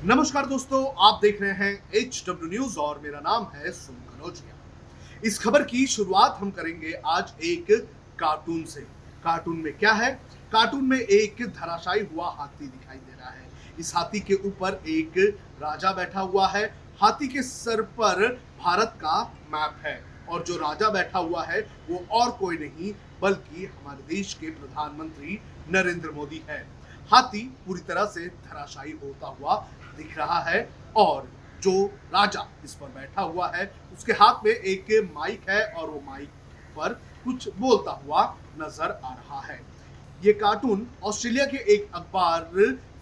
नमस्कार दोस्तों, आप देख रहे हैं HW न्यूज और मेरा नाम है सुन कनौजिया। इस खबर की शुरुआत हम करेंगे आज एक कार्टून से। कार्टून में क्या है? कार्टून में एक धराशायी हुआ हाथी दिखाई दे रहा है। इस हाथी के ऊपर एक राजा बैठा हुआ है। हाथी के सर पर भारत का मैप है और जो राजा बैठा हुआ है वो और कोई नहीं बल्कि हमारे देश के प्रधानमंत्री नरेंद्र मोदी है। हाथी पूरी तरह से धराशायी होता हुआ दिख रहा है और जो राजा इस पर बैठा हुआ है उसके हाथ में एक माइक है और वो माइक पर कुछ बोलता हुआ नजर आ रहा है। ये कार्टून ऑस्ट्रेलिया के एक अखबार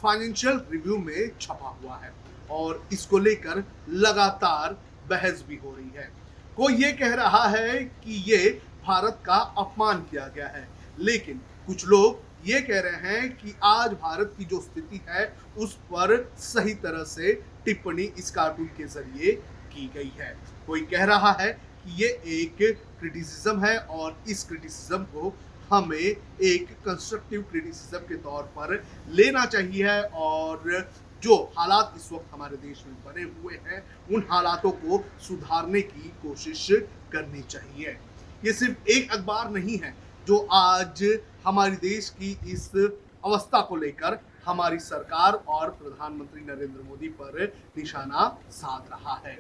फाइनेंशियल रिव्यू में छपा हुआ है और इसको लेकर लगातार बहस भी हो रही है। कोई ये कह रहा है कि ये भारत का अपमान किया गया है, लेकिन कुछ लोग ये कह रहे हैं कि आज भारत की जो स्थिति है उस पर सही तरह से टिप्पणी इस कार्टून के जरिए की गई है। कोई कह रहा है कि ये एक क्रिटिसिज्म है और इस क्रिटिसिज्म को हमें एक कंस्ट्रक्टिव क्रिटिसिज्म के तौर पर लेना चाहिए और जो हालात इस वक्त हमारे देश में बने हुए हैं उन हालातों को सुधारने की कोशिश करनी चाहिए। ये सिर्फ एक अखबार नहीं है जो आज हमारे देश की इस अवस्था को लेकर हमारी सरकार और प्रधानमंत्री नरेंद्र मोदी पर निशाना साध रहा है।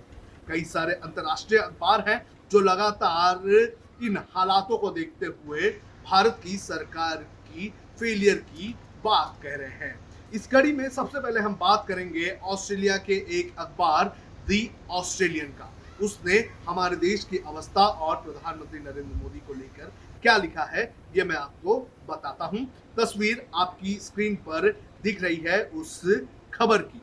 कई सारे अंतर्राष्ट्रीय अखबार हैं जो लगातार इन हालातों को देखते हुए भारत की सरकार की फेलियर की बात कह रहे हैं। इस कड़ी में सबसे पहले हम बात करेंगे ऑस्ट्रेलिया के एक अखबार दी ऑस्ट्रेलियन का। उसने हमारे देश की अवस्था और प्रधानमंत्री नरेंद्र मोदी को लेकर क्या लिखा है ये मैं आपको बताता हूं। तस्वीर आपकी स्क्रीन पर दिख रही है उस खबर की।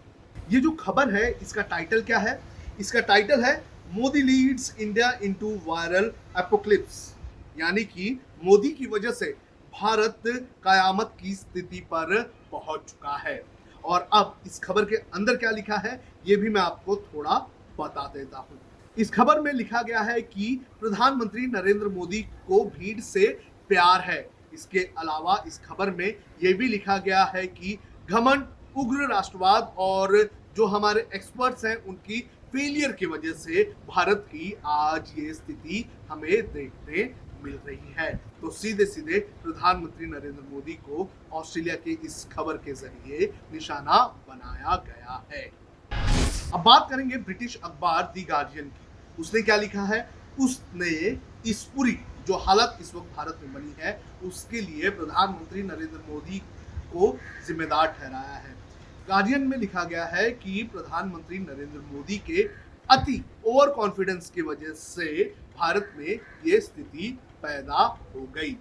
ये जो खबर है इसका टाइटल क्या है? इसका टाइटल है Modi leads India into viral apocalypse, यानी कि मोदी की वजह से भारत कयामत की स्थिति पर पहुंच चुका है। और अब इस खबर के अंदर क्या लिखा है ये भी मैं आपको थोड़ा बता देता हूं। इस खबर में लिखा गया है कि प्रधानमंत्री नरेंद्र मोदी को भीड़ से प्यार है। इसके अलावा इस खबर में यह भी लिखा गया है कि घमंड, उग्र राष्ट्रवाद और जो हमारे एक्सपर्ट्स हैं उनकी फेलियर की वजह से भारत की आज ये स्थिति हमें देखने मिल रही है। तो सीधे सीधे प्रधानमंत्री नरेंद्र मोदी को ऑस्ट्रेलिया के इस खबर के जरिए निशाना बनाया गया है। अब बात करेंगे ब्रिटिश अखबार दी गार्जियन की। उसने क्या लिखा है? उसने इस पूरी जो हालत इस वक्त भारत में बनी है उसके लिए प्रधानमंत्री नरेंद्र मोदी को जिम्मेदार ठहराया है। गार्जियन में लिखा गया है कि प्रधानमंत्री नरेंद्र मोदी के अति ओवर कॉन्फिडेंस की वजह से भारत में ये स्थिति पैदा हो गई।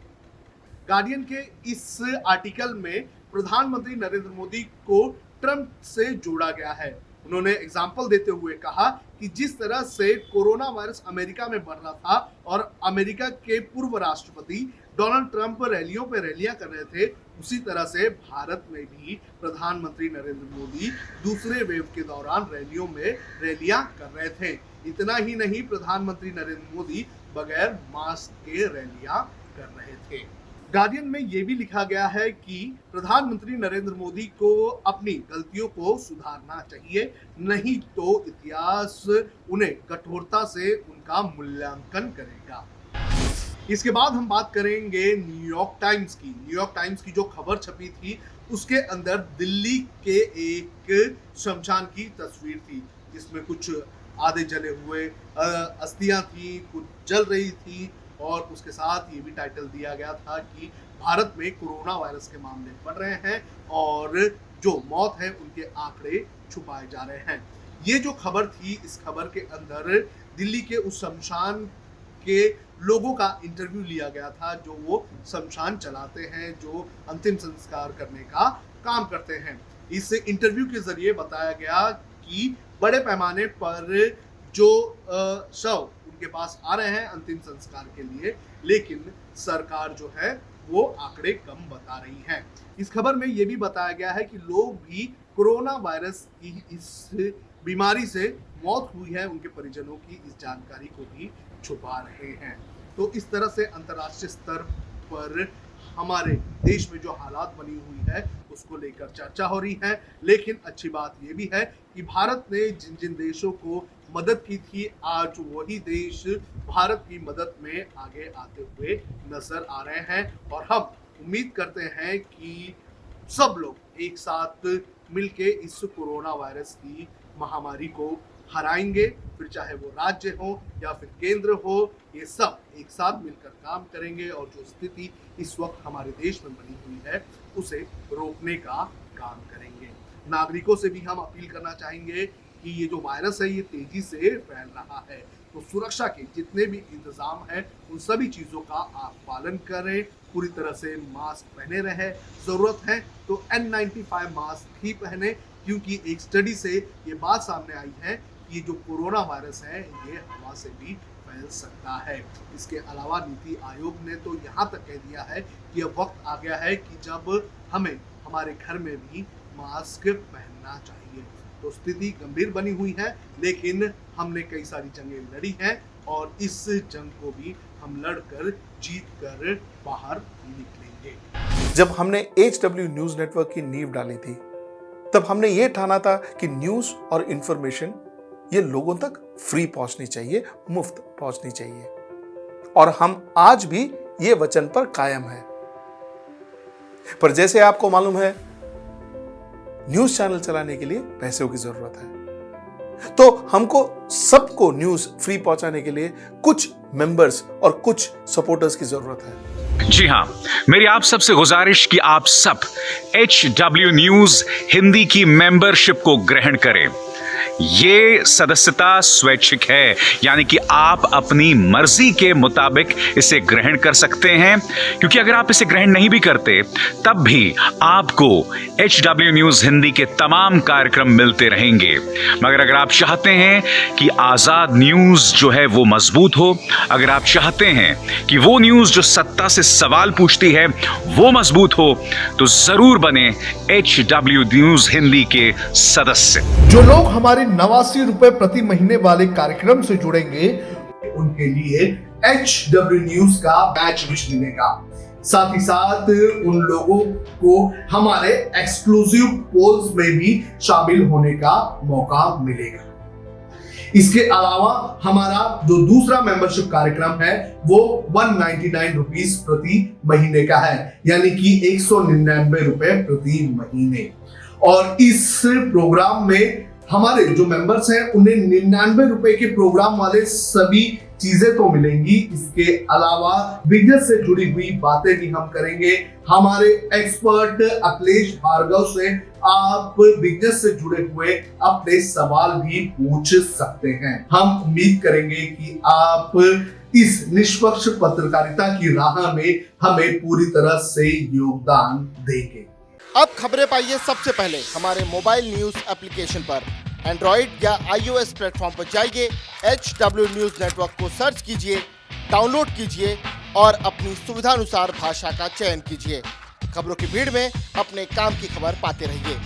गार्डियन के इस आर्टिकल में प्रधानमंत्री नरेंद्र मोदी को ट्रंप से जोड़ा गया है। उन्होंने एग्जाम्पल देते हुए कहा कि जिस तरह से कोरोना वायरस अमेरिका में बढ़ रहा था और अमेरिका के पूर्व राष्ट्रपति डोनाल्ड ट्रंप रैलियों पे रैलियां कर रहे थे, उसी तरह से भारत में भी प्रधानमंत्री नरेंद्र मोदी दूसरे वेव के दौरान रैलियों में रैलियां कर रहे थे। इतना ही नहीं, प्रधानमंत्री नरेंद्र मोदी बगैर मास्क के रैलियां कर रहे थे। गार्डियन में यह भी लिखा गया है कि प्रधानमंत्री नरेंद्र मोदी को अपनी गलतियों को सुधारना चाहिए, नहीं तो इतिहास उन्हें कठोरता से उनका मूल्यांकन करेगा। इसके बाद हम बात करेंगे न्यूयॉर्क टाइम्स की। न्यूयॉर्क टाइम्स की जो खबर छपी थी उसके अंदर दिल्ली के एक शमशान की तस्वीर थी जिसमें कुछ आधे जले हुए अस्थियां थी, कुछ जल रही थी और उसके साथ ये भी टाइटल दिया गया था कि भारत में कोरोना वायरस के मामले बढ़ रहे हैं और जो मौत है उनके आंकड़े छुपाए जा रहे हैं। ये जो खबर थी इस खबर के अंदर दिल्ली के उस शमशान के लोगों का इंटरव्यू लिया गया था जो वो शमशान चलाते हैं, जो अंतिम संस्कार करने का काम करते हैं। इस इंटरव्यू के जरिए बताया गया कि बड़े पैमाने पर जो शव उनके पास आ रहे हैं अंतिम संस्कार के लिए, लेकिन सरकार जो है वो आंकड़े कम बता रही है। इस खबर में ये भी बताया गया है कि लोग भी कोरोना वायरस की इस बीमारी से मौत हुई है उनके परिजनों की इस जानकारी को भी छुपा रहे हैं। तो इस तरह से अंतर्राष्ट्रीय स्तर पर हमारे देश में जो हालात बनी हुई है उसको लेकर चर्चा हो रही है। लेकिन अच्छी बात यह भी है कि भारत ने जिन जिन देशों को मदद की थी, आज वही देश भारत की मदद में आगे आते हुए नजर आ रहे हैं। और हम उम्मीद करते हैं कि सब लोग एक साथ मिलके इस कोरोना वायरस की महामारी को हराएंगे। फिर चाहे वो राज्य हो या फिर केंद्र हो, ये सब एक साथ मिलकर काम करेंगे और जो स्थिति इस वक्त हमारे देश में बनी हुई है उसे रोकने का काम करेंगे। नागरिकों से भी हम अपील करना चाहेंगे कि ये जो वायरस है ये तेजी से फैल रहा है, तो सुरक्षा के जितने भी इंतजाम हैं उन सभी चीज़ों का आप पालन करें, पूरी तरह से मास्क पहने रहें, ज़रूरत है तो N95 मास्क ही पहने, क्योंकि एक स्टडी से ये बात सामने आई है कि ये जो कोरोना वायरस है ये हवा से भी फैल सकता है। इसके अलावा नीति आयोग ने तो यहाँ तक कह दिया है कि अब वक्त आ गया है कि जब हमें हमारे घर में भी मास्क पहनना चाहिए। तो स्थिति गंभीर बनी हुई है, लेकिन हमने कई सारी जंगें लड़ी हैं और इस जंग को भी हम लड़कर जीत कर बाहर निकलेंगे। जब हमने HW न्यूज नेटवर्क की नींव डाली थी, तब हमने ये ठाना था कि न्यूज और इंफॉर्मेशन ये लोगों तक फ्री पहुंचनी चाहिए, मुफ्त पहुंचनी चाहिए, और हम आज भी ये वचन पर कायम हैं। पर जैसे आपको मालूम है, न्यूज चैनल चलाने के लिए पैसों की जरूरत है, तो हमको सबको न्यूज फ्री पहुंचाने के लिए कुछ मेंबर्स और कुछ सपोर्टर्स की जरूरत है। जी हां, मेरी आप सबसे गुजारिश कि आप सब HW न्यूज हिंदी की मेंबरशिप को ग्रहण करें। ये सदस्यता स्वैच्छिक है, यानी कि आप अपनी मर्जी के मुताबिक इसे ग्रहण कर सकते हैं, क्योंकि अगर आप इसे ग्रहण नहीं भी करते तब भी आपको HW न्यूज हिंदी के तमाम कार्यक्रम मिलते रहेंगे। मगर अगर आप चाहते हैं कि आजाद न्यूज जो है वो मजबूत हो, अगर आप चाहते हैं कि वो न्यूज जो सत्ता से सवाल पूछती है वो मजबूत हो, तो जरूर बने HW न्यूज हिंदी के सदस्य। जो लोग हमारे 89 रुपए प्रति महीने वाले कार्यक्रम से जुड़ेंगे उनके लिए HW न्यूज का बैच विश मिलेगा। साथ ही साथ उन लोगों को हमारे एक्सक्लूसिव पोल्स में भी शामिल होने का मौका मिलेगा। इसके अलावा हमारा जो दूसरा मेंबरशिप कार्यक्रम है वो 199 रुपीस प्रति महीने का है, यानी कि 199 रुपए प्रति महीने। और इस प्रोग्राम में हमारे जो मेंबर्स हैं उन्हें 99 रुपए के प्रोग्राम वाले सभी चीजें तो मिलेंगी। इसके अलावा बिजनेस से जुड़ी हुई बातें भी हम करेंगे। हमारे एक्सपर्ट अखिलेश भार्गव से आप बिजनेस से जुड़े हुए अपने सवाल भी पूछ सकते हैं। हम उम्मीद करेंगे कि आप इस निष्पक्ष पत्रकारिता की राह में हमें पूरी तरह से योगदान देंगे। अब खबरें पाइए सबसे पहले हमारे मोबाइल न्यूज एप्लीकेशन पर। एंड्रॉइड या iOS प्लेटफॉर्म पर जाइए, HW न्यूज नेटवर्क को सर्च कीजिए, डाउनलोड कीजिए और अपनी सुविधानुसार भाषा का चयन कीजिए। खबरों की भीड़ में अपने काम की खबर पाते रहिए।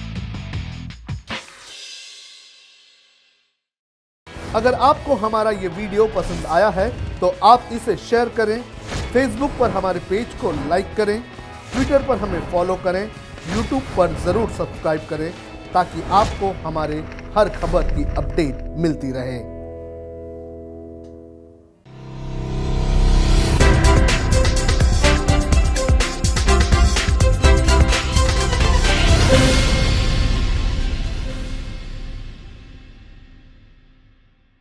अगर आपको हमारा ये वीडियो पसंद आया है तो आप इसे शेयर करें, फेसबुक पर हमारे पेज को लाइक करें, ट्विटर पर हमें फॉलो करें, यूट्यूब पर जरूर सब्सक्राइब करें, ताकि आपको हमारे हर खबर की अपडेट मिलती रहे।